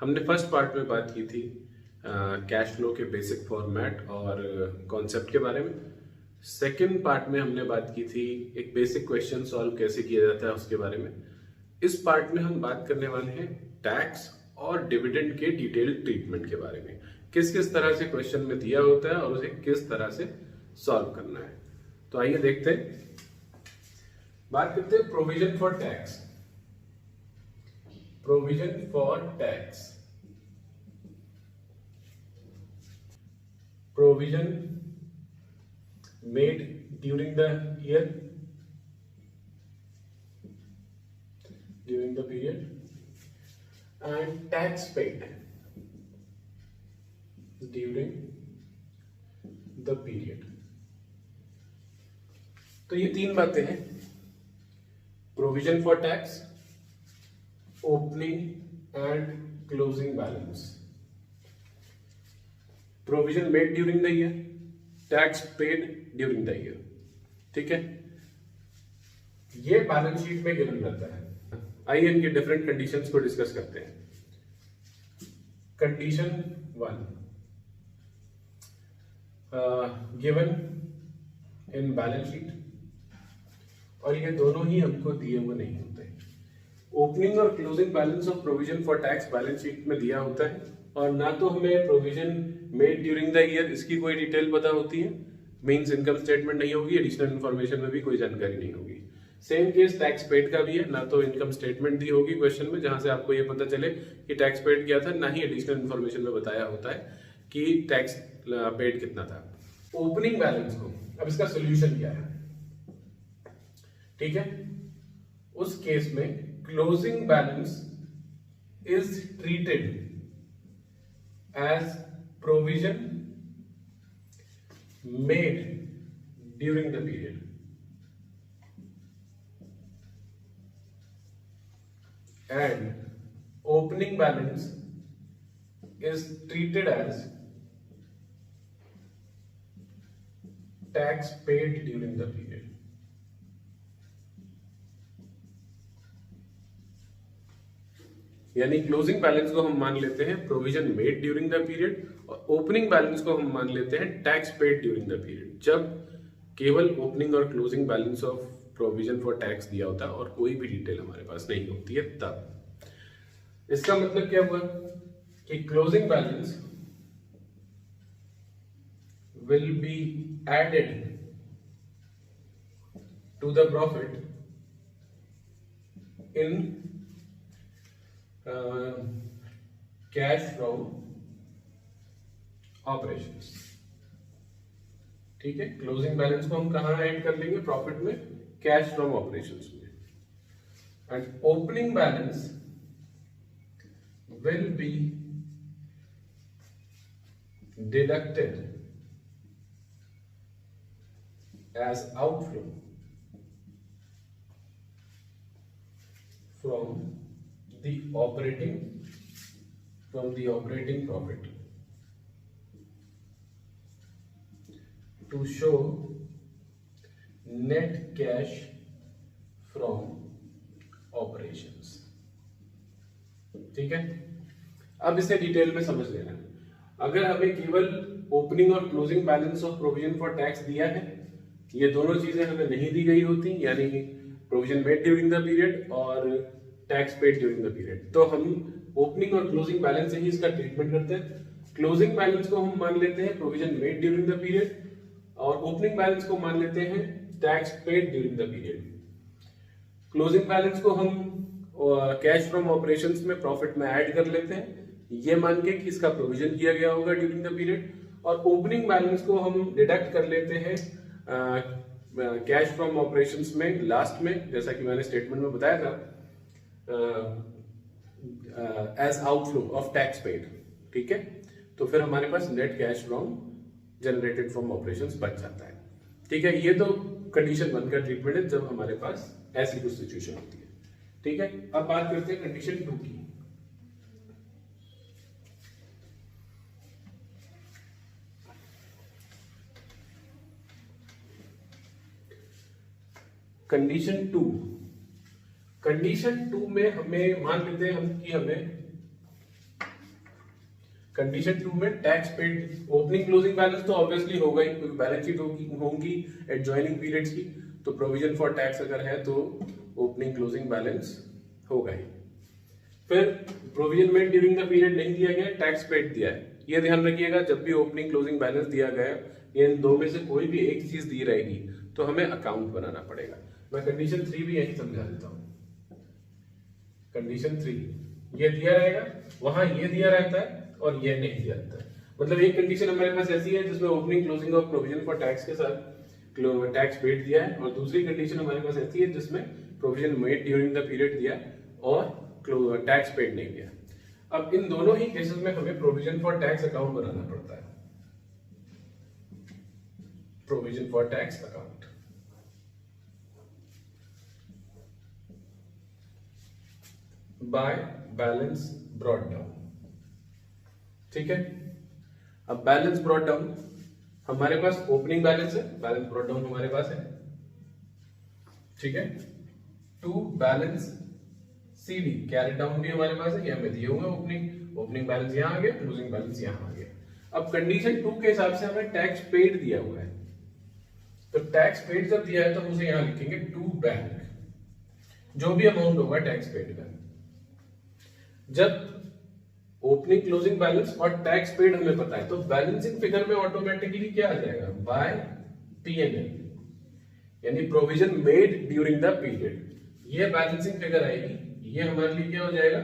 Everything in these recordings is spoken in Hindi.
हमने फर्स्ट पार्ट में बात की थी कैश फ्लो के बेसिक फॉर्मेट और कॉन्सेप्ट के बारे में। सेकंड पार्ट में हमने बात की थी एक बेसिक क्वेश्चन सॉल्व कैसे किया जाता है उसके बारे में। इस पार्ट में हम बात करने वाले हैं टैक्स और डिविडेंड के डिटेल्ड ट्रीटमेंट के बारे में, किस किस तरह से क्वेश्चन में दिया होता है और उसे किस तरह से सॉल्व करना है। तो आइए देखते हैं, बात करते हैं provision for tax. Provision for tax. Provision made during the year, during the period, and tax paid during the period. तो ये तीन बातें हैं, provision for tax, opening and closing balance, provision made during the year, tax paid during the year. ठीक है, ये बैलेंस शीट में गिवन रहता है। आइए इनके डिफरेंट कंडीशंस को डिस्कस करते हैं। Condition 1 given in balance sheet, और ये दोनों ही हमको दिए हुए नहीं होते। ओपनिंग और closing balance of provision for tax balance sheet में दिया होता है, और ना तो हमें provision made during the year इसकी कोई डिटेल पता होती है, मींस इनकम स्टेटमेंट नहीं होगी, एडिशनल इन्फॉर्मेशन में भी कोई जानकारी नहीं होगी। सेम केस टैक्स पेड का भी है, ना तो इनकम स्टेटमेंट दी होगी क्वेश्चन में जहां से आपको ये पता चले कि टैक्स पेड क्या था, ना ही एडिशनल इन्फॉर्मेशन में बताया होता है कि टैक्स पेड कितना था। ओपनिंग बैलेंस को, अब इसका सोल्यूशन क्या है? ठीक है, उस केस में closing balance is treated as provision made during the period, and opening balance is treated as tax paid during the period. यानी क्लोजिंग बैलेंस को हम मान लेते हैं provision made during the period, और ओपनिंग बैलेंस को हम मान लेते हैं tax paid during the period, जब केवल ओपनिंग और closing balance of provision for tax दिया होता है और कोई भी डिटेल हमारे पास नहीं होती है तब। इसका मतलब क्या हुआ कि closing balance will be added to the profit in cash from operations. ठीक है, क्लोजिंग बैलेंस को हम कहां ऐड कर लेंगे? प्रॉफिट में, कैश फ्रॉम ऑपरेशंस में। And opening balance will be deducted as outflow from the operating profit to show net cash from operations। ठीक है, अब इसे डिटेल में समझ लेना। अगर हमें केवल ओपनिंग और closing balance of provision for tax दिया है, ये दोनों चीजें हमें नहीं दी गई होती, यानी provision made during the period और tax paid during the period, तो हम ओपनिंग और क्लोजिंग बैलेंस से ही इसका ट्रीटमेंट करते हैं। क्लोजिंग बैलेंस को हम मान लेते हैं provision made during the period, और ओपनिंग बैलेंस को मान लेते हैं tax paid during the period. Closing balance को हम कैश फ्रॉम ऑपरेशंस में प्रॉफिट में ऐड कर लेते हैं, ये मान के कि इसका प्रोविजन किया गया होगा ड्यूरिंग द पीरियड, और ओपनिंग बैलेंस को हम डिडक्ट कर लेते हैं कैश फ्रॉम ऑपरेशंस में लास्ट में, जैसा कि मैंने स्टेटमेंट में बताया था, as outflow of tax paid. ठीक है, तो फिर हमारे पास net cash from generated from operations बच जाता है। ठीक है, ये तो कंडीशन 1 का ट्रीटमेंट है जब हमारे पास ऐसी कुछ सिचुएशन होती है। ठीक है, अब बात करते हैं कंडीशन 2 की। कंडीशन 2 में हमें मान लेते हैं हम कि हमें कंडीशन 2 में tax paid, opening closing balance तो ऑब्वियसली होगा ही क्योंकि बैलेंस शीट होंगी एडजॉइनिंग पीरियड्स की, तो प्रोविजन फॉर टैक्स अगर है तो ओपनिंग क्लोजिंग बैलेंस होगा ही। फिर provision made during the period नहीं दिया गया, टैक्स पेड दिया है। ये ध्यान रखिएगा जब भी ओपनिंग क्लोजिंग बैलेंस दिया गया या इन दो में से कोई भी एक चीज दी रहेगी तो हमें अकाउंट बनाना पड़ेगा। मैं कंडीशन 3 भी यही समझा देता हूं। कंडीशन 3 ये दिया रहेगा, वहां ये दिया रहता है और ये नहीं दिया रहता है। मतलब एक कंडीशन हमारे पास ऐसी है जिसमें opening closing of provision for tax के साथ टैक्स पेड दिया है, और दूसरी कंडीशन हमारे पास ऐसी है जिसमें provision made during the period दिया और टैक्स पेड नहीं दिया। अब इन दोनों ही केसेस में हमें प्रोविजन फॉर टैक्स अकाउंट बनाना पड़ता है। Provision for tax account by balance brought down. ठीक है, अब बैलेंस ब्रॉट डाउन हमारे पास ओपनिंग बैलेंस है, बैलेंस ब्रॉट डाउन हमारे पास है। ठीक है, to balance CD carry down भी हमारे पास है, ये हमें दिए हुए ओपनिंग बैलेंस यहां आ गया, क्लोजिंग बैलेंस यहां आ गया। अब कंडीशन 2 के हिसाब से हमें टैक्स पेड दिया हुआ है, तो टैक्स पेड जब दिया है तो हम उसे यहां लिखेंगे टू बैंक, जो भी अमाउंट होगा टैक्स पेड का। जब ओपनिंग क्लोजिंग बैलेंस और टैक्स पेड हमें पता है तो बैलेंसिंग फिगर में ऑटोमेटिकली क्या आ जाएगा, बाय पीएनएल, यानी provision made during the period. ये बैलेंसिंग फिगर आएगी, ये हमारे लिए क्या हो जाएगा,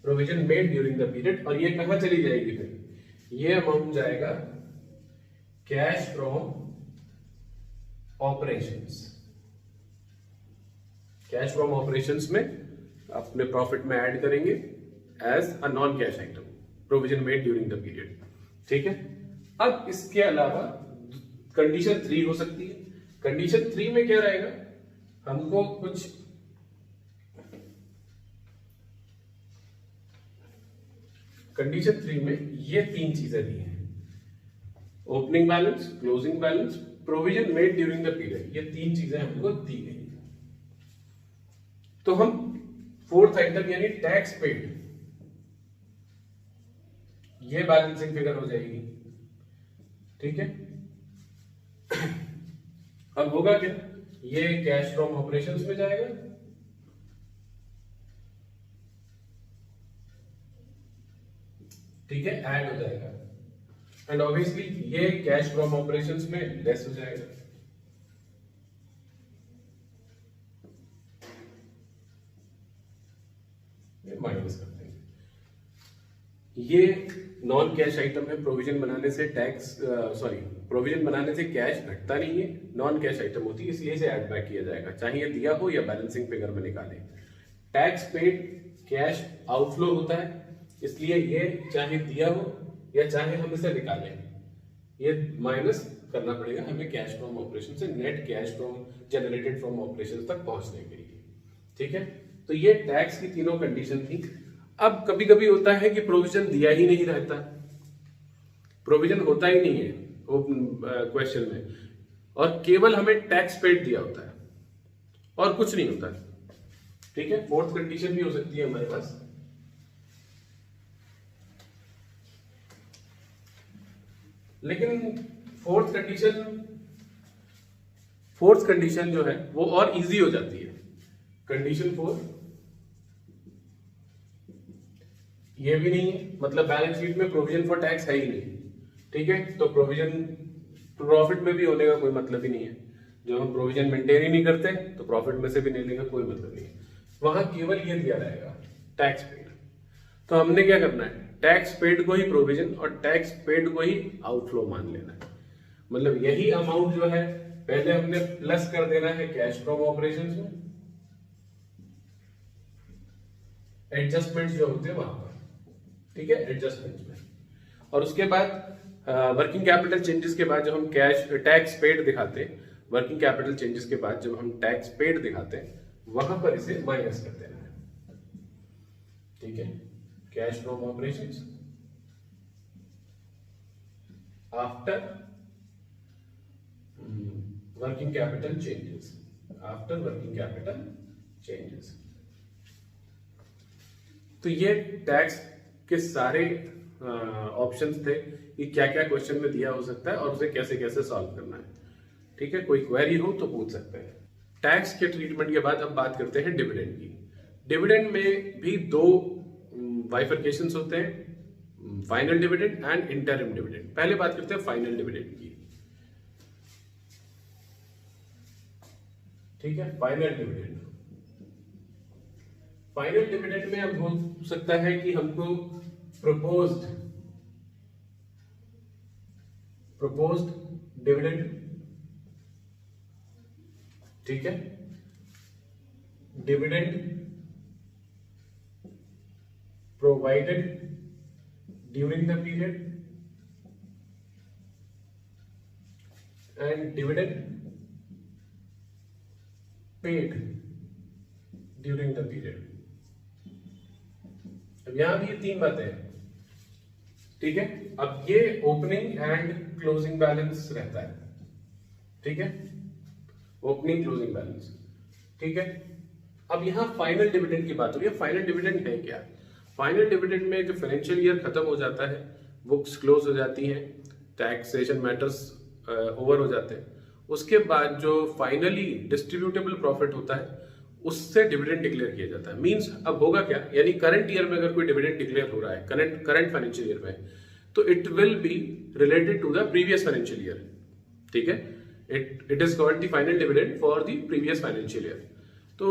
provision made during the period. और ये कहां चली जाएगी, फिर ये अमाउंट जाएगा cash from operations. Cash from operations में अपने प्रॉफिट में ऐड करेंगे as a non cash item, provision made during the period. ठीक है, अब इसके अलावा कंडीशन 3 हो सकती है। कंडीशन 3 में क्या रहेगा, हमको कुछ कंडीशन 3 में ये 3 चीजें दी हैं, opening balance, closing balance, provision made during the period, ये 3 चीजें हमको दी गई हैं। तो हम फोर्थ आइटम यानी टैक्स पेड, ये बैलेंसिंग फिगर हो जाएगी। ठीक है, अब होगा क्या, ये कैश फ्रॉम ऑपरेशंस में जाएगा, ठीक है, ऐड हो जाएगा, एंड ऑब्वियसली ये कैश फ्रॉम ऑपरेशंस में लेस हो जाएगा। ये माइनस कर देंगे। ये नॉन कैश आइटम है, प्रोविजन बनाने से प्रोविजन बनाने से कैश घटता नहीं है, नॉन कैश आइटम होती है, इसलिए इसे ऐड बैक किया जाएगा, चाहे ये दिया हो या बैलेंसिंग फिगर में निकाले। टैक्स पेड कैश आउटफ्लो होता है, इसलिए ये चाहे दिया हो या चाहे हम इसे निकालें, ये माइनस करना पड़ेगा हमें कैश फ्रॉम ऑपरेशन से, net cash from generated from operation तक पहुंचने के लिए। ठीक है, तो ये टैक्स की तीनों कंडीशन थी। अब कभी कभी होता है कि प्रोविजन दिया ही नहीं रहता, प्रोविजन होता ही नहीं है क्वेश्चन में, और केवल हमें टैक्स पेड दिया होता है और कुछ नहीं होता है। ठीक है, फोर्थ कंडीशन भी हो सकती है हमारे पास। लेकिन फोर्थ कंडीशन जो है वो और इजी हो जाती है। कंडीशन 4 ये भी नहीं है, मतलब बैलेंस शीट में प्रोविजन फॉर टैक्स है ही नहीं। ठीक है, तो प्रोविजन प्रॉफिट में भी होने का कोई मतलब ही नहीं है। जब हम प्रोविजन मेंटेन ही नहीं करते तो प्रॉफिट में से भी लेने का कोई मतलब नहीं है। वहां केवल ये दिया रहेगा टैक्स पेड। तो हमने क्या करना है, टैक्स पेड को ही प्रोविजन और टैक्स पेड को ही आउटफ्लो मान लेना है। मतलब यही अमाउंट जो है पहले हमने प्लस कर देना है कैश फ्रॉम ऑपरेशंस में, एडजस्टमेंट्स जो होते हैं वहां पर। ठीक है, एडजस्टमेंट्स में, और उसके बाद वर्किंग कैपिटल चेंजेस के बाद जब हम टैक्स पेड दिखाते हैं, वर्किंग कैपिटल चेंजेस के बाद जब हम टैक्स पेड दिखाते हैं वहां पर इसे माइनस कर देना है। ठीक है, cash from operations after working capital changes, after working capital changes. तो ये टैक्स के सारे ऑप्शंस थे कि क्या क्या क्वेश्चन में दिया हो सकता है और उसे कैसे कैसे सॉल्व करना है। ठीक है, कोई क्वेरी हो तो पूछ सकते हैं। टैक्स के ट्रीटमेंट के बाद अब बात करते हैं डिविडेंड की। डिविडेंड में भी दो बाइफरकेशंस होते हैं, final dividend and interim dividend. पहले बात करते हैं फाइनल डिविडेंड की। ठीक है, फाइनल डिविडेंड। फाइनल डिविडेंड में अब हो सकता है कि हमको प्रपोज्ड डिविडेंड, ठीक है, dividend provided during the period and dividend paid during the period. अब यहां भी ये तीन बातें हैं। ठीक है, अब ये ओपनिंग एंड क्लोजिंग बैलेंस रहता है। ठीक है, ओपनिंग क्लोजिंग बैलेंस। ठीक है, अब यहां फाइनल डिविडेंड की बात हो रही है। फाइनल डिविडेंड है क्या? फाइनल डिविडेंड में जो फाइनेंशियल ईयर खत्म हो जाता है, बुक्स क्लोज हो जाती हैं, टैक्सेशन मैटर्स ओवर हो जाते हैं, उसके बाद जो फाइनली डिस्ट्रीब्यूटेबल प्रॉफिट होता है उससे डिविडेंड डिक्लेयर किया जाता है। मींस अब होगा क्या, यानी करंट ईयर में अगर कोई डिविडेंड डिक्लेयर हो रहा है करंट फाइनेंशियल ईयर में, तो it will be related to the previous financial year. ठीक है, it is called the final dividend for the previous financial year. तो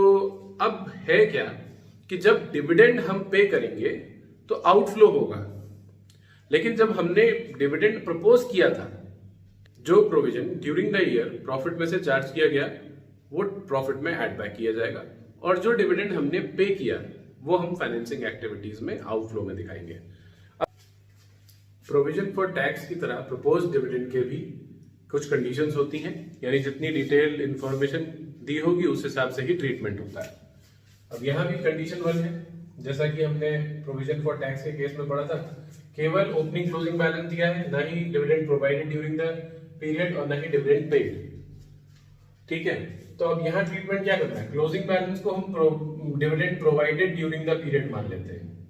अब है क्या कि जब डिविडेंड हम पे करेंगे तो आउटफ्लो होगा, लेकिन जब हमने डिविडेंड प्रपोज किया था, जो provision during the year profit में से चार्ज किया गया वो प्रॉफिट में ऐड बैक किया जाएगा, और जो डिविडेंड हमने पे किया वो हम फाइनेंसिंग एक्टिविटीज में आउटफ्लो में दिखाएंगे। प्रोविजन फॉर टैक्स की तरह प्रपोज डिविडेंड के भी कुछ कंडीशंस होती हैं, यानी जितनी डिटेल इंफॉर्मेशन दी होगी उस हिसाब से ही ट्रीटमेंट होता है। अब यहां भी कंडीशन 1 है, जैसा कि हमने प्रोविजन फॉर टैक्स के केस में पढ़ा था, केवल ओपनिंग क्लोजिंग बैलेंस दिया है, ना ही dividend provided during the period और ना ही डिविडेंड पेड। ठीक है, तो अब यहां ट्रीटमेंट क्या करना है, क्लोजिंग बैलेंस को हम dividend provided during the period मान लेते हैं,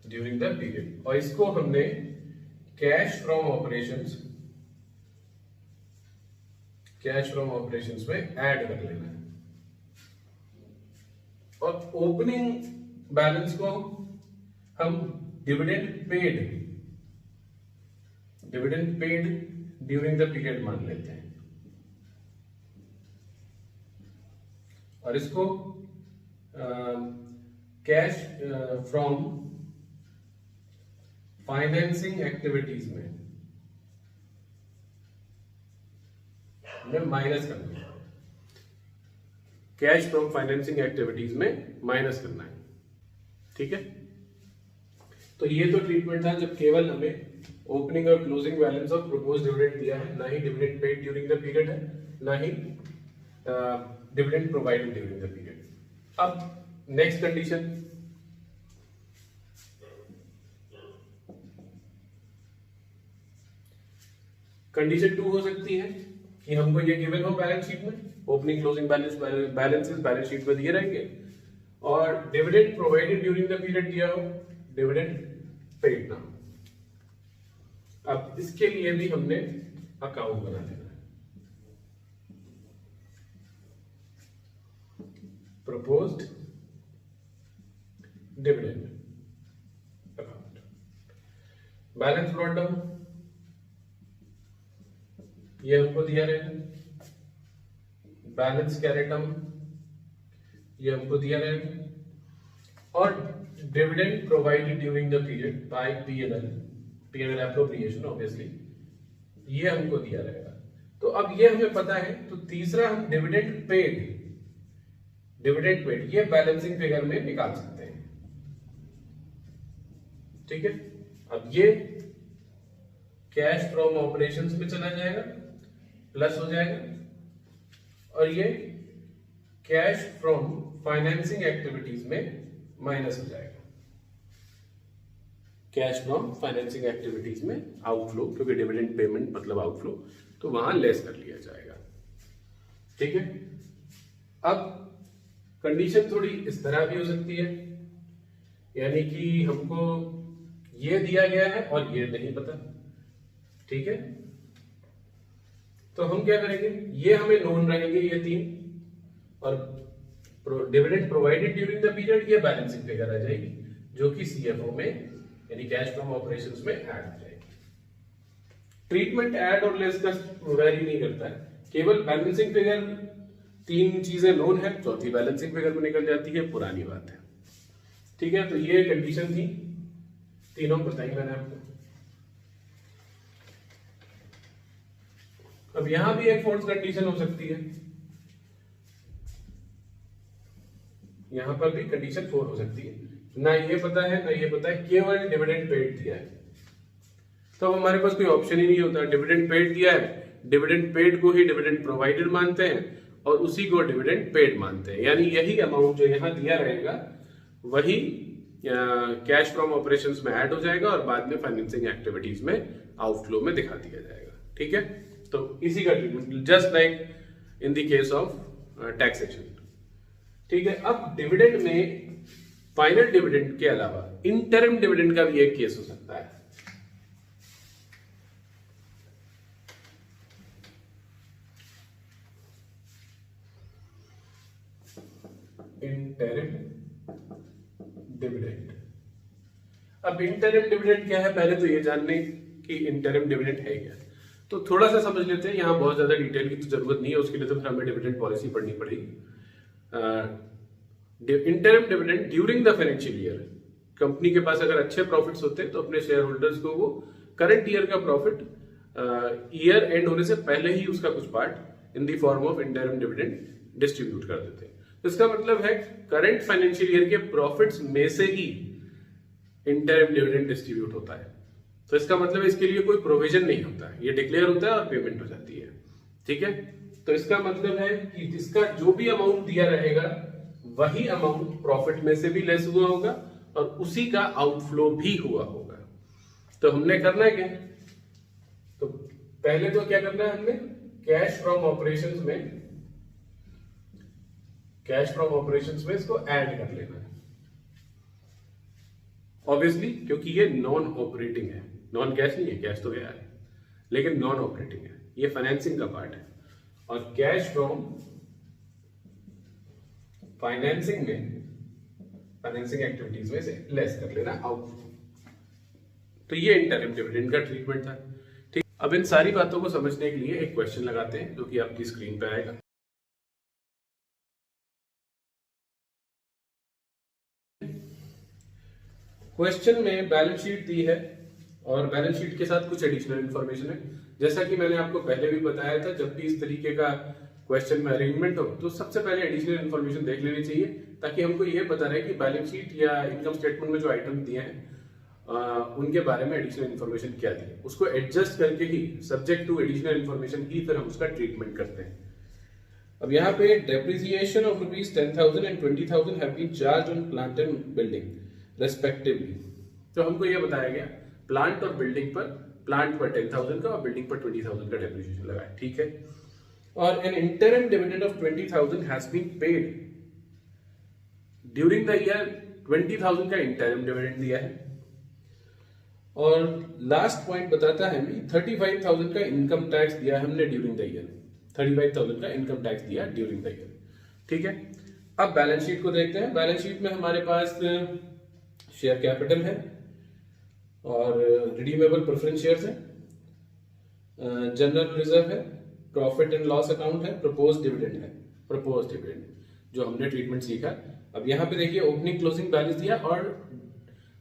ड्यूरिंग द पीरियड, और इसको हमने कैश फ्रॉम ऑपरेशंस में ऐड कर लेना है, और ओपनिंग बैलेंस को हम dividend paid during the period मान लेते हैं, और इसको कैश फ्रॉम फाइनेंसिंग एक्टिविटीज में माइनस करना है, कैश फ्रॉम फाइनेंसिंग एक्टिविटीज में माइनस करना है। ठीक है, तो ये तो ट्रीटमेंट था जब केवल हमें ओपनिंग और closing balance of propose dividend दिया है, ना ही dividend paid during the period है, ना ही dividend provided during the period. अब नेक्स्ट कंडीशन 2 हो सकती है कि हमको ये गिवन हो बैलेंस शीट में, ओपनिंग क्लोजिंग बैलेंस शीट में दिए रहेंगे, और dividend provided during the period दिया हो, डिविडेंड पेड ना हो। अब इसके लिए भी हमने अकाउंट बना देना है, proposed dividend account, balance brought down, ये हमको दिया रहेगा, बैलेंस कैरेटम ये हमको दिया रहेगा, और dividend provided during the period by P&L appropriation obviously ये हमको दिया रहेगा। तो अब ये हमें पता है, तो तीसरा हम डिविडेंड पेड ये बैलेंसिंग फिगर में निकाल सकते हैं। ठीक है, अब ये कैश फ्रॉम ऑपरेशंस में चला जाएगा, प्लस हो जाएगा, और ये कैश फ्रॉम फाइनेंसिंग एक्टिविटीज में माइनस हो जाएगा, कैश फ्रॉम फाइनेंसिंग एक्टिविटीज में आउटफ्लो, क्योंकि डिविडेंड पेमेंट मतलब आउटफ्लो, तो वहां लेस कर लिया जाएगा। ठीक है, अब कंडीशन थोड़ी इस तरह भी हो सकती है, यानी कि हमको ये दिया गया है और ये नहीं पता, ठीक है। तो हम क्या करेंगे, ये हमें नोन रहेंगे ये 3, और dividend provided during the period ये बैलेंसिंग फिगर आ जाएगी, जो कि सीएफओ में यानी कैश फ्रॉम ऑपरेशंस में ऐड हो जाएगी। ट्रीटमेंट ऐड और लेस का वैरी नहीं करता है, केवल बैलेंसिंग फिगर 3 चीजें नोन है, चौथी बैलेंसिंग फिगर में निकल जाती है, पुरानी बात है, ठीक है। तो ये कंडीशन थी, तीनों बताई मैंने आपको। अब यहां भी एक फोर्थ कंडीशन हो सकती है, यहां पर भी कंडीशन 4 हो सकती है, ना ये पता है ना ये पता है, केवल डिविडेंड पेड दिया है, तो हमारे पास कोई ऑप्शन ही नहीं होता। डिविडेंड पेड दिया है, डिविडेंड पेड को ही डिविडेंड प्रोवाइडेड मानते हैं और उसी को डिविडेंड पेड मानते हैं, यानी यही अमाउंट जो यहां दिया रहेगा वही कैश फ्रॉम ऑपरेशंस में ऐड हो जाएगा और बाद में फाइनेंसिंग एक्टिविटीज में आउटफ्लो में दिखा दिया जाएगा, ठीक है। तो इसी का treatment just like in the case of taxation, ठीक है। अब डिविडेंड में फाइनल डिविडेंड के अलावा इंटरिम डिविडेंड का भी एक केस हो सकता है। इंटरिम डिविडेंड, अब इंटरिम डिविडेंड क्या है, पहले तो ये जानने कि इंटरिम डिविडेंड है क्या, तो थोड़ा सा समझ लेते हैं। यहां बहुत ज्यादा डिटेल की तो जरूरत नहीं है, उसके लिए तो फिर हमें डिविडेंड पॉलिसी पढ़नी पड़ेगी। Interim dividend during the financial year, company के पास अगर अच्छे प्रॉफिट्स होते हैं तो अपने शेयर होल्डर्स को वो करंट ईयर का प्रॉफिट ईयर एंड होने से पहले ही उसका कुछ part in the form of interim dividend distribute कर देते हैं। तो इसका मतलब है करंट फाइनेंशियल ईयर के प्रॉफिट्स में से ही इंटरिम डिविडेंड डिस्ट्रीब्यूट होता है। तो इसका मतलब इसके लिए कोई प्रोविजन नहीं होता है, ये डिक्लेयर होता है और पेमेंट हो जाती है, ठीक है। तो इसका मतलब है कि जिसका जो भी अमाउंट दिया रहेगा वही अमाउंट प्रॉफिट में से भी लेस हुआ होगा और उसी का आउटफ्लो भी हुआ होगा। तो हमने करना क्या, तो पहले तो क्या करना है, हमने कैश फ्रॉम ऑपरेशंस में इसको ऐड कर लेना है, ऑब्वियसली, क्योंकि ये नॉन ऑपरेटिंग है, नॉन कैश नहीं है, कैश तो गया है लेकिन नॉन ऑपरेटिंग है, ये फाइनेंसिंग का पार्ट है। और कैश फ्रॉम फाइनेंसिंग एक्टिविटीज में से लेस कर लेना आउटफ्लो। तो ये इंटरिम डिविडेंड का ट्रीटमेंट था, ठीक। अब इन सारी बातों को समझने के लिए एक क्वेश्चन लगाते हैं जो कि आपकी स्क्रीन पे आएगा। क्वेश्चन में बैलेंस शीट दी है और बैलेंस शीट के साथ कुछ एडिशनल इंफॉर्मेशन है। जैसा कि मैंने आपको पहले भी बताया था, जब भी इस तरीके का क्वेश्चन में अरेंजमेंट हो तो सबसे पहले एडिशनल इंफॉर्मेशन देख लेनी चाहिए, ताकि हमको ये पता रहे कि बैलेंस शीट या इनकम स्टेटमेंट में जो आइटम दिए हैं उनके बारे में एडिशनल इंफॉर्मेशन क्या दी है, उसको एडजस्ट करके ही सब्जेक्ट टू एडिशनल इंफॉर्मेशन ही फिर हम उसका ट्रीटमेंट करते हैं। अब यहाँ पे depreciation of ₹10,000 and ₹20,000 have been charged on plant and building respectively. तो हमको ये बताया गया प्लांट और बिल्डिंग पर, प्लांट पर 10,000 का और बिल्डिंग पर 20,000 का डेप्रिसिएशन लगा है, ठीक है। और an interim dividend of 20,000 has been paid during the year, 20,000 का इंटरिम डिविडेंड दिया है। और लास्ट पॉइंट बताता है हमें 35,000 का इनकम टैक्स दिया हमने ड्यूरिंग द ईयर, 35,000 का इनकम टैक्स दिया ड्यूरिंग द ईयर, ठीक है। अब बैलेंस शीट को देखते हैं। बैलेंस शीट में हमारे पास शेयर कैपिटल है और रिडीमेबल प्रेफरेंस शेयर्स है, जनरल रिजर्व है, प्रॉफिट एंड लॉस अकाउंट है, प्रपोज डिविडेंड जो हमने ट्रीटमेंट सीखा। अब यहाँ पे देखिए ओपनिंग क्लोजिंग बैलेंस दिया और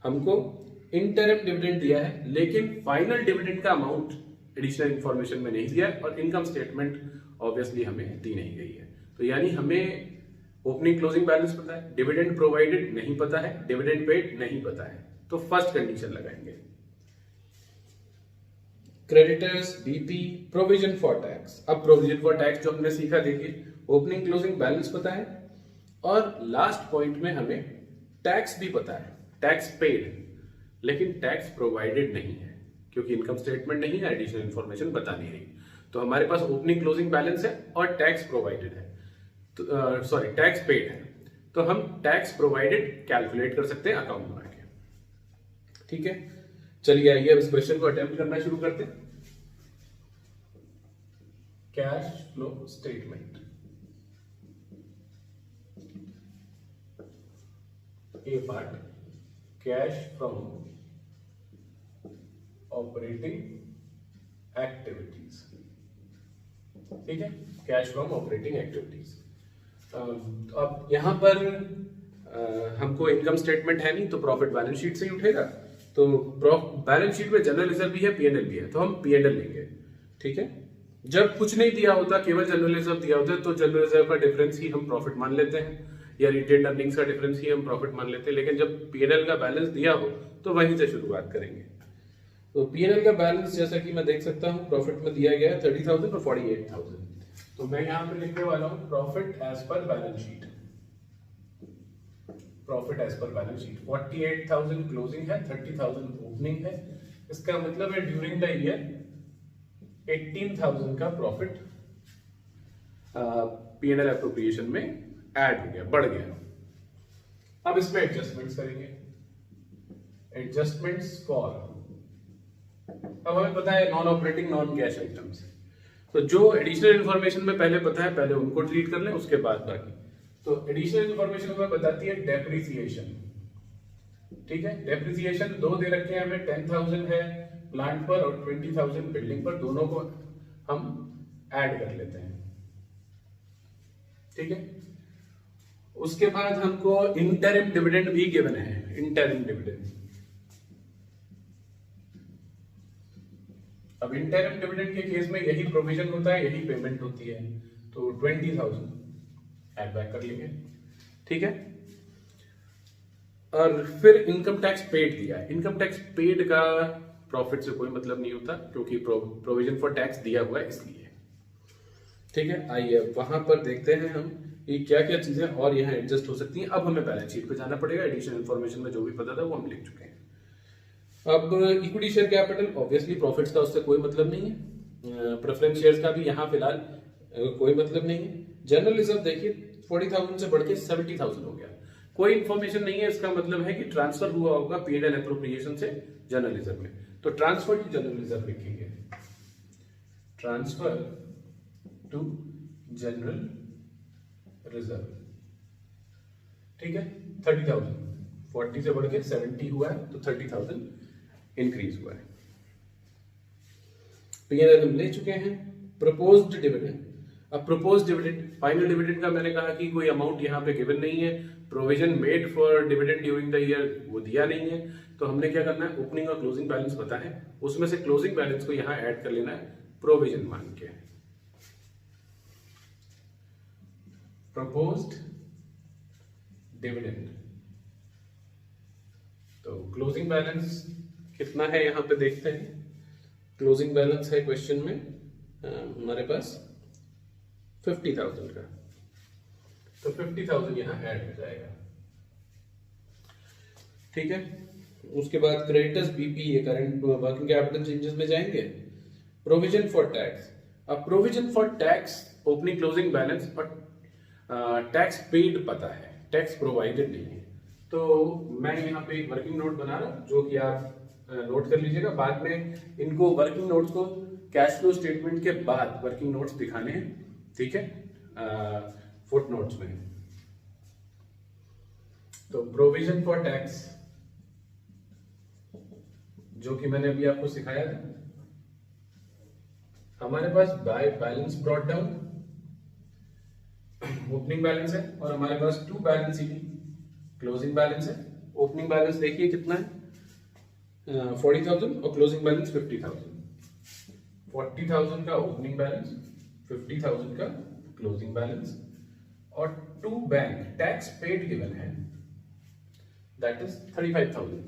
हमको इंटरिम डिविडेंड दिया है, लेकिन फाइनल डिविडेंड का अमाउंट एडिशनल इंफॉर्मेशन में नहीं दिया और इनकम स्टेटमेंट ऑब्वियसली हमें दी नहीं गई है। तो यानी हमें ओपनिंग क्लोजिंग बैलेंस पता है, डिविडेंड प्रोवाइडेड नहीं पता है, डिविडेंड पेड नहीं पता है, तो फर्स्ट कंडीशन लगाएंगे। Creditors, BP, provision for tax. अब प्रोविजन फॉर टैक्स जो हमने सीखा, देखिए ओपनिंग क्लोजिंग बैलेंस पता है और लास्ट पॉइंट में हमें टैक्स भी पता है, टैक्स पेड, लेकिन टैक्स प्रोवाइडेड नहीं है क्योंकि इनकम स्टेटमेंट नहीं है, एडिशनल इंफॉर्मेशन बता नहीं रही। तो हमारे पास ओपनिंग क्लोजिंग बैलेंस है और टैक्स प्रोवाइडेड है, तो टैक्स पेड है, तो हम टैक्स प्रोवाइडेड कैलकुलेट कर सकते हैं अकाउंट में। ठीक है, चलिए आइए अब इस क्वेश्चन को अटेम्प्ट करना शुरू करते हैं। Cash flow statement, A part, cash from operating activities, ठीक है, कैश फ्रॉम ऑपरेटिंग एक्टिविटीज। अब यहां पर हमको इनकम स्टेटमेंट है नहीं, तो प्रॉफिट बैलेंस शीट से ही उठेगा। तो बैलेंस शीट में जनरल रिजर्व भी है, पीएनएल भी है, तो हम पीएनएल लेंगे, ठीक है। जब कुछ नहीं दिया होता, केवल जनरल रिजर्व दिया होता है, तो जनरल रिजर्व का डिफरेंस ही हम प्रॉफिट मान लेते हैं, या रिटेन्ड अर्निंग्स का डिफरेंस ही हम प्रॉफिट मान लेते हैं। लेकिन जब पीएनएल का बैलेंस दिया हो तो वहीं से शुरुआत करेंगे। तो पीएनएल का बैलेंस जैसा कि मैं देख सकता हूं, प्रॉफिट में दिया गया है 30,000 और 48,000। तो मैं यहां पे लिखने वाला हूं profit as per balance sheet, profit as per balance sheet. 48,000 closing है, 30,000 ओपनिंग है। इसका मतलब है ड्यूरिंग द ईयर 18,000 का प्रॉफिट पीएनएल एप्रोप्रिएशन में ऐड हो गया, बढ़ गया। अब इसमें एडजस्टमेंट्स करेंगे, एडजस्टमेंट्स फॉर, अब हमें पता है non operating non cash items, तो जो एडिशनल इंफॉर्मेशन में पहले पता है पहले उनको ट्रीट कर लें, उसके बाद बाकी। तो एडिशनल इंफॉर्मेशन हमें बताती है डेप्रिसिएशन, ठीक है। डेप्रिसिएशन दो दे रखे हैं हमें, 10,000 है प्लांट पर और 20,000 बिल्डिंग पर, दोनों को हम ऐड कर लेते हैं, ठीक है। उसके बाद हमको इंटरिम डिविडेंड भी गिवन है, इंटरिम डिविडेंड। अब इंटरिम डिविडेंड के केस में यही प्रोविजन होता है, यही पेमेंट होती है, तो 20,000 ऐड बैक कर लेंगे, ठीक है। और फिर इनकम टैक्स पेड दिया है, इनकम टैक्स पेड का प्रॉफिट से कोई मतलब नहीं होता, क्योंकि प्रोविजन फॉर टैक्स दिया हुआ है इसलिए, ठीक है। आइए वहां पर देखते हैं हम ये क्या क्या चीजें और यहाँ एडजस्ट हो सकती हैं। अब हमें बैलेंस शीट पे जाना पड़ेगा, एडिशनल इन्फॉर्मेशन में जो भी पता था वो हम लिख चुके हैं। अब equity share capital, obviously profits का उससे कोई मतलब नहीं है, प्रेफरेंस शेयर्स का भी यहाँ फिलहाल कोई मतलब नहीं है। जनरल रिजर्व देखिए 40,000 से बढ़ के 70,000 हो गया, कोई इंफॉर्मेशन नहीं है, इसका मतलब है कि ट्रांसफर हुआ होगा पीएनएल एप्रोप्रिएशन से जनरल रिजर्व में। तो ट्रांसफर टू जनरल रिजर्व लिखेंगे, ट्रांसफर टू जनरल रिजर्व, ठीक है। 30,000, 40 से बढ़ के 70 हुआ है, तो 30,000 इंक्रीज हुआ है। पीएनएल हम ले चुके हैं। प्रपोज्ड डिविडेंड, अब प्रपोज डिविडेंड, फाइनल डिविडेंड का मैंने कहा कि कोई अमाउंट यहाँ पे गिवन नहीं है, provision made for dividend during the year वो दिया नहीं है, तो हमने क्या करना है, ओपनिंग और क्लोजिंग बैलेंस पता है, उसमें से क्लोजिंग बैलेंस को यहाँ ऐड कर लेना है प्रोविजन मान के। प्रपोज्ड डिविडेंड, तो क्लोजिंग बैलेंस कितना है यहाँ पे देखते हैं। क्लोजिंग बैलेंस है क्वेश्चन में हमारे पास 50,000 का, तो 50,000 यहाँ ऐड हो जाएगा, ठीक है। उसके बाद creditors BP, current working capital changes में जाएंगे। प्रोविजन फॉर टैक्स, अब provision for tax opening closing balance और टैक्स पेड पता है, टैक्स प्रोवाइडेड नहीं है, तो मैं यहाँ पे एक वर्किंग नोट बना रहा हूँ जो कि आप नोट कर लीजिएगा। बाद में इनको वर्किंग नोट्स को कैश फ्लो स्टेटमेंट के बाद वर्किंग नोट्स दिखाने हैं, ठीक है, फुट नोट्स में। तो प्रोविजन फॉर टैक्स जो कि मैंने अभी आपको सिखाया था, हमारे पास by balance brought down opening balance है, और हमारे पास to balance sheet closing balance है। ओपनिंग बैलेंस देखिए कितना है, 40,000 और क्लोजिंग बैलेंस 50,000। 40,000 का ओपनिंग बैलेंस, 50,000 का क्लोजिंग बैलेंस, और to bank tax paid given है, दैट इज 35,000,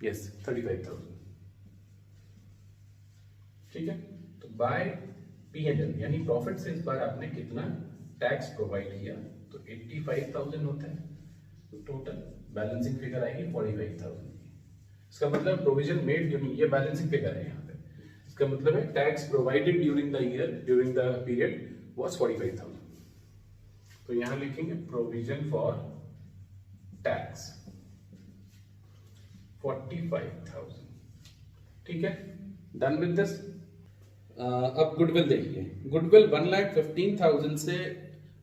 यस 35,000, ठीक है। तो बाय पीएनएल यानी प्रॉफिट से इस बार आपने कितना टैक्स प्रोवाइड किया, तो 85,000 होता है, तो टोटल बैलेंसिंग फिगर आएगी 45,000। इसका मतलब प्रोविजन मेड, ये बैलेंसिंग फिगर है यहाँ पे, इसका मतलब है tax provided during the year, during the period was 45,000। तो यहां लिखेंगे प्रोविजन फॉर टैक्स 45,000। ठीक है, डन विद दिस। अब गुडविल देखिए, गुडविल 1,15,000 से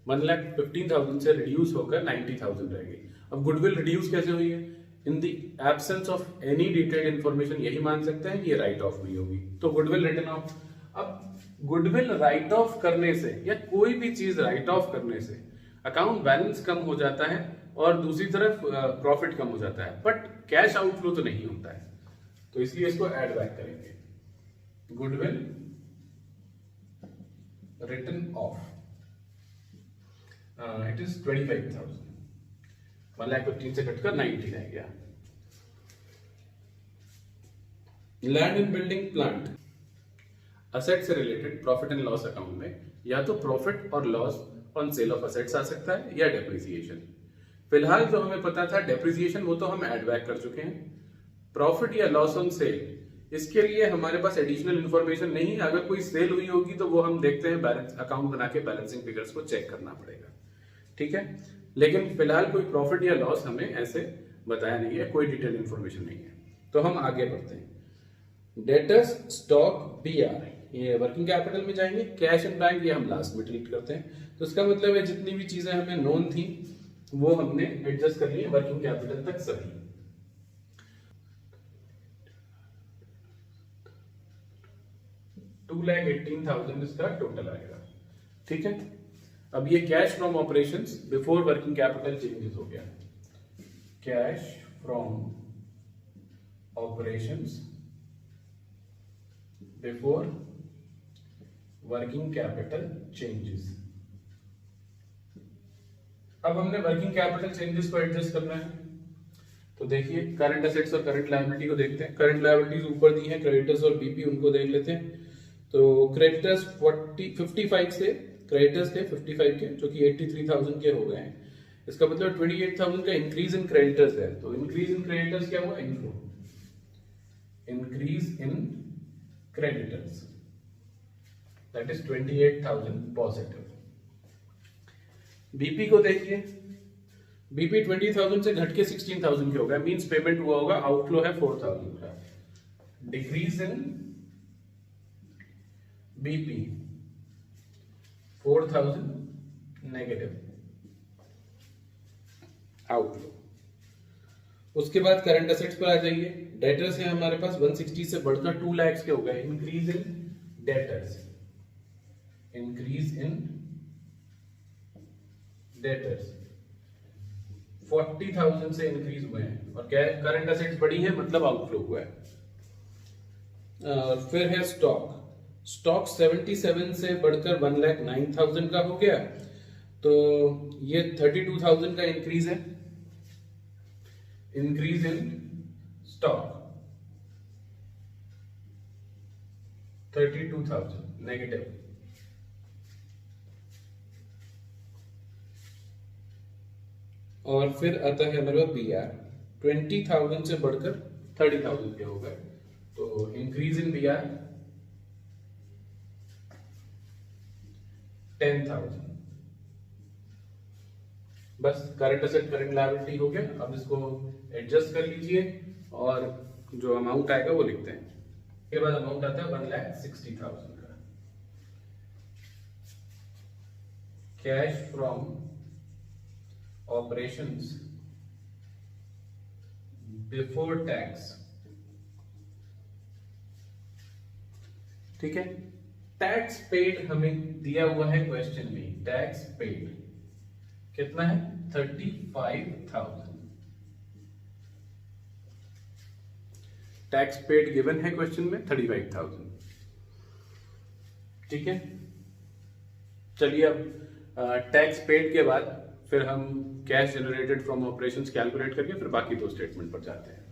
1,15,000 से रिड्यूस होकर 90,000 रहेगी। अब गुडविल रिड्यूस कैसे हुई है? In the absence of any detailed information, यही मान सकते हैं कि ये राइट ऑफ हुई होगी, तो गुडविल रिटन ऑफ। अब गुडविल राइट ऑफ करने से या कोई भी चीज राइट ऑफ करने से अकाउंट बैलेंस कम हो जाता है और दूसरी तरफ प्रॉफिट कम हो जाता है, बट कैश आउटफ्लो तो नहीं होता है, तो इसलिए इसको ऐड बैक करेंगे। Goodwill written off it is 25,000, 1,15,000 से कटकर 90 रह गया। Land and building plant, asset से related profit and loss account में या तो प्रॉफिट और loss on sale of assets आ सकता है या डेप्रिसिएशन। फिलहाल जो हमें पता था डेप्रिसिएशन, वो तो हम ऐड बैक कर चुके हैं। प्रॉफिट या लॉस ऑन सेल, इसके लिए हमारे पास एडिशनल इंफॉर्मेशन नहीं है। अगर कोई सेल हुई होगी तो वो हम देखते हैं, बैलेंस अकाउंट बना के बैलेंसिंग फिगर्स को चेक करना पड़ेगा। ठीक है, लेकिन फिलहाल कोई प्रॉफिट या लॉस हमें ऐसे बताया नहीं है, कोई डिटेल इंफॉर्मेशन नहीं है, तो हम आगे बढ़ते हैं। डेटर्स, स्टॉक, बीआर, ये वर्किंग कैपिटल में जाएंगे। कैश एंड बैंक ये हम लास्ट में ट्रीट करते हैं, तो इसका मतलब है जितनी भी चीजें हमें नोन थी वो हमने एडजस्ट कर ली वर्किंग कैपिटल तक सभी। $2,18,000 इसका टोटल आएगा। ठीक है, अब ये cash from operations before working capital changes हो गया। Cash from operations before working capital changes. अब हमने वर्किंग कैपिटल चेंजेस को एडजस्ट करना है, तो देखिए करंट एसेट्स और करंट लायबिलिटी को देखते हैं। करंट लायबिलिटीज ऊपर दी है, क्रेडिटर्स और बीपी, उनको देख लेते हैं। तो क्रेडिटर्स 55 से क्रेडिटर्स थे 55 के, जो कि 83,000 के हो गए हैं। इसका मतलब 28,000 का इंक्रीज इन क्रेडिटर्स है, तो इंक्रीज इन क्रेडिटर्स क्या हुआ? Inflow, increase in creditors, that is 28,000 positive. BP को देखिए, बीपी 20,000 से घट के 16,000 के हो गया, मींस पेमेंट हुआ होगा, आउटफ्लो है 4,000 का। Decrease in BP 4,000 negative outflow. उसके बाद करंट एसेट्स पर आ जाइए। डेटर्स है हमारे पास 160 से बढ़कर 2 लाख के हो गए, increase in debtors, increase in debtors 40,000 से इंक्रीज हुए हैं, और क्या है? करंट एसेट्स बढ़ी है, मतलब आउटफ्लो हुआ है। फिर है स्टॉक, स्टॉक 77 से बढ़कर 1,09,000 का हो गया, तो ये 32,000 का इंक्रीज है, इंक्रीज इन स्टॉक 32,000 नेगेटिव। और फिर आता है हमारे पास बीआर, 20,000 से बढ़कर 30,000 के हो गए, तो इंक्रीज इन बीआर 10,000। बस करंट एसेट करंट लायबिलिटी हो गया। अब इसको एडजस्ट कर लीजिए और जो अमाउंट आएगा वो लिखते हैं। के बाद अमाउंट आता है 1,60,000 का। Cash from operations before tax. ठीक है, टैक्स पेड हमें दिया हुआ है क्वेश्चन में। टैक्स पेड कितना है? 35,000। टैक्स पेड गिवन है क्वेश्चन में 35,000। ठीक है, चलिए अब टैक्स पेड के बाद फिर हम cash generated from operations calculate करके फिर बाकी दो स्टेटमेंट पर जाते हैं।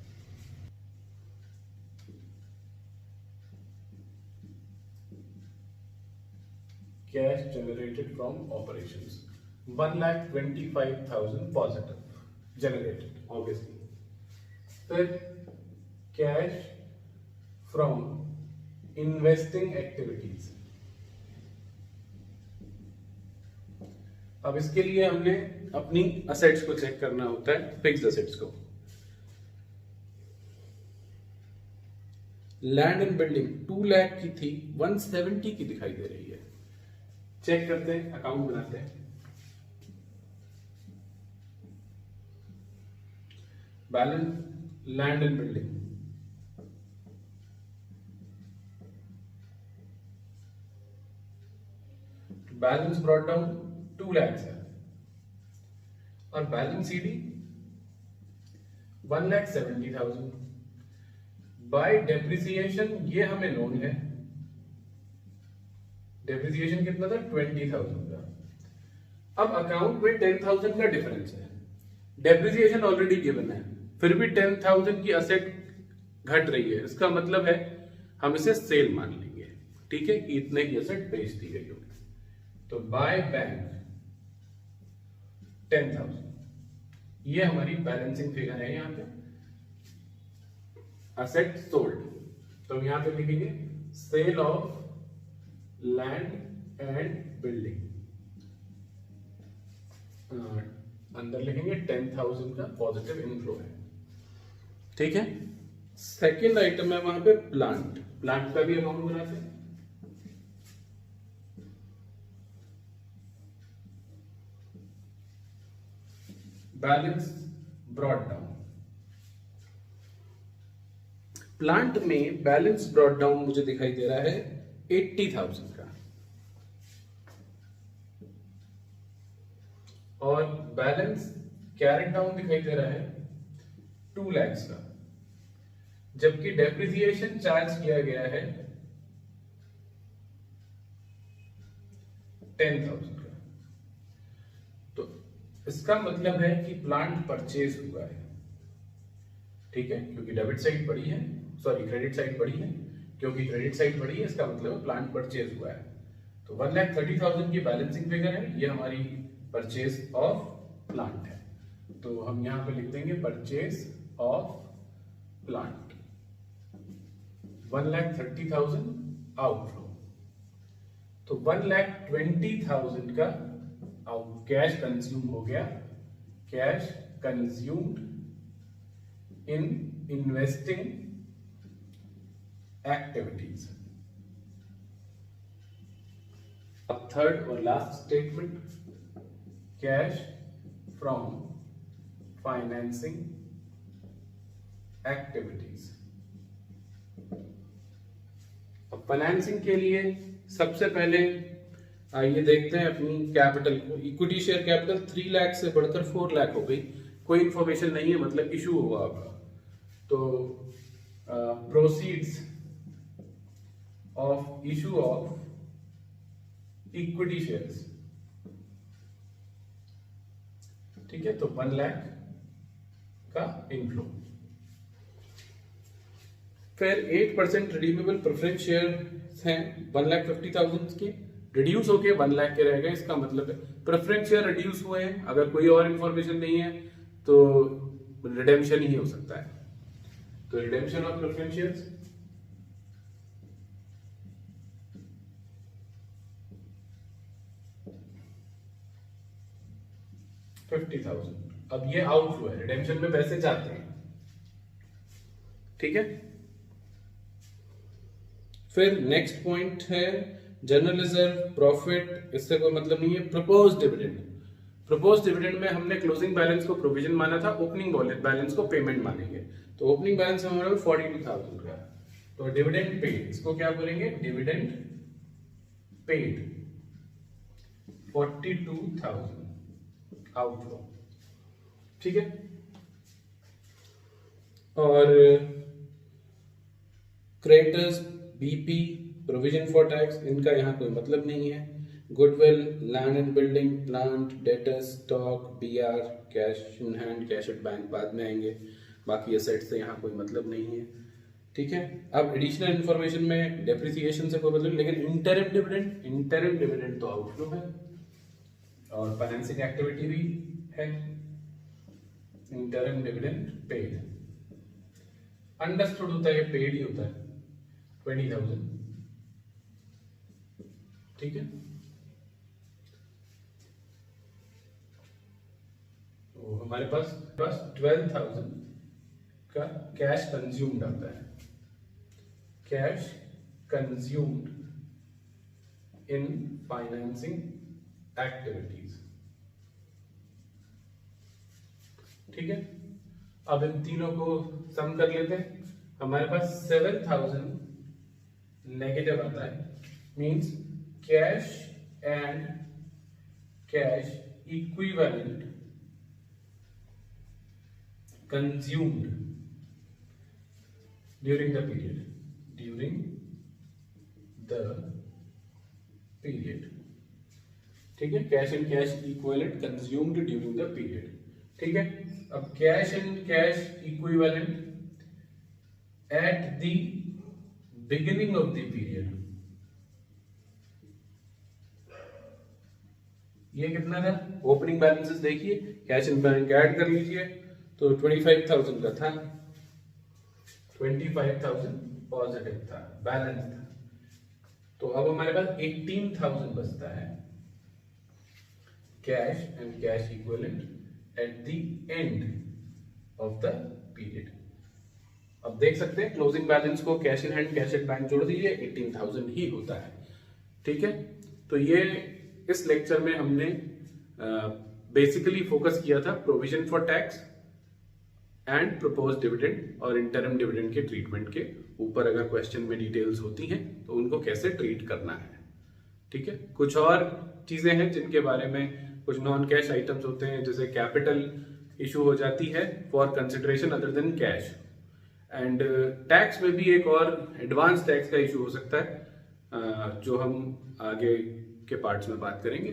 Cash generated from operations 1,25,000 positive generated obviously. फिर कैश फ्रॉम इन्वेस्टिंग एक्टिविटीज। अब इसके लिए हमने अपनी असेट्स को चेक करना होता है, फिक्स्ड असेट्स को। लैंड एंड बिल्डिंग 2 लाख की थी, 170 की दिखाई दे रही है। चेक करते हैं, अकाउंट बनाते हैं। Balance land and building, balance brought down 2 lakh है और बैलेंस सीडी 1,70,000। बाय डेप्रिसिएशन ये हमें नोन है, डेप्रिसिएशन कितना था 20,000 का। अब अकाउंट में 10,000 का डिफरेंस है, डेप्रिसिएशन ऑलरेडी गिवन है, फिर भी 10,000 की असेट घट रही है, इसका मतलब है हम इसे सेल मान लेंगे, ठीक है, कि इतने की असेट बेच दी गई होगी। तो बाय बैंक 10,000, ये हमारी बैलेंसिंग फिगर है। यहां पे असेट सोल्ड, तो हम यहां पे लिखेंगे sale of land and building, अंदर लिखेंगे 10,000 का पॉजिटिव इनफ्लो है, ठीक है। सेकेंड आइटम है वहां पे प्लांट, प्लांट का भी अकाउंट बनाते हैं। बैलेंस ब्रॉट डाउन, प्लांट में बैलेंस ब्रॉट डाउन मुझे दिखाई दे रहा है 80,000 का, और बैलेंस कैरेट डाउन दिखाई दे रहा है 2 लाख का, जबकि डेप्रिसिएशन चार्ज किया गया है 10,000 का। तो इसका मतलब है कि प्लांट परचेज हुआ है, ठीक है, क्योंकि डेबिट साइड बढ़ी है, सॉरी क्रेडिट साइड बढ़ी है, क्योंकि क्रेडिट साइड बढ़ी है, इसका मतलब प्लांट परचेज हुआ है। तो 1,30,000 की बैलेंसिंग फिगर है, ये हमारी परचेज ऑफ प्लांट है। तो हम यहां पे लिख देंगे परचेज ऑफ प्लांट 1,30,000 आउटफ्लो। तो 1,20,000 का कैश कंज्यूम हो गया, cash consumed in investing activities. अब थर्ड और last statement, cash from financing activities. अब फाइनेंसिंग के लिए सबसे पहले आइए देखते हैं अपनी कैपिटल को। इक्विटी शेयर कैपिटल 3 लाख से बढ़कर 4 लाख हो गई, कोई इंफॉर्मेशन नहीं है, मतलब इशू हुआ होगा। तो proceeds of issue of equity shares, ठीक है, तो 1 लाख का इनफ्लो। फिर 8% रिडीमेबल प्रेफरेंस शेयर हैं 1,50,000 के, रिड्यूस होके 1 लाख के रह गए, इसका मतलब है प्रेफरेंस शेयर रिड्यूस हुए हैं। अगर कोई और इंफॉर्मेशन नहीं है तो रिडेम्पशन ही हो सकता है। तो रिडेम्पशन ऑफ प्रेफरेंस शेयर्स, $50,000। अब ये आउटफ्लो है, रिडेम्पशन में पैसे जाते हैं, ठीक है। फिर नेक्स्ट पॉइंट है जनरल रिजर्व, प्रॉफिट, इससे कोई मतलब नहीं है। प्रपोज डिविडेंड, प्रपोज डिविडेंड में हमने क्लोजिंग बैलेंस को प्रोविजन माना था, ओपनिंग बैलेंस को पेमेंट मानेंगे। तो ओपनिंग बैलेंस हमारा 42,000 का, तो डिविडेंड पेड, इसको क्या बोलेंगे, डिविडेंड पेड 42,000 आउटफ्लो, ठीक है। और creditors, BP, provision for tax, इनका यहाँ कोई मतलब नहीं है। Goodwill, land and building, plant, debtors, stock, BR, cash in hand, cash at bank बाद में आएंगे। बाकी एसेट्स से यहाँ कोई मतलब नहीं है, ठीक है। अब एडिशनल इन्फॉर्मेशन में डेप्रिसिएशन से कोई मतलब नहीं, लेकिन इंटरिम डिविडेंड तो आउटफ्लो है, और फाइनेंसिंग एक्टिविटी भी है। इंटरिम डिविडेंड पेड, अंडरस्टूड होता है, ये पेड ही होता है 20,000, ठीक है। तो हमारे पास 12,000 का कैश कंज्यूम्ड आता है, cash consumed in financing activities. ठीक है, अब इन तीनों को सम कर लेते हैं। हमारे पास 7,000 नेगेटिव आता है, means cash and cash equivalent consumed during the period. ठीक है, cash and cash equivalent consumed during the period. ठीक है, अब cash and cash equivalent at the beginning of the period, ये कितना था? ओपनिंग बैलेंसेस देखिए, कैश एंड बैंक ऐड कर लीजिए, तो 25,000 का था, 25,000 पॉजिटिव था, बैलेंस था। तो अब हमारे पास 18,000 बचता है cash and cash equivalent at the end of the period. अब देख सकते हैं क्लोजिंग बैलेंस को cash in hand cash at bank जोड़ दीजिए, 18,000 ही होता है। ठीक है, तो ये इस लेक्चर में हमने बेसिकली फोकस किया था provision for tax and propose dividend और इंटरम डिविडेंड के ट्रीटमेंट के ऊपर। अगर क्वेश्चन में डिटेल्स होती हैं तो उनको कैसे ट्रीट करना है। ठीक है, कुछ और चीजें हैं जिनके बारे में, कुछ नॉन कैश आइटम्स होते हैं, जैसे कैपिटल इशू हो जाती है for consideration other than cash, and tax में भी एक और एडवांस टैक्स का इशू हो सकता है जो हम आगे के पार्ट्स में बात करेंगे।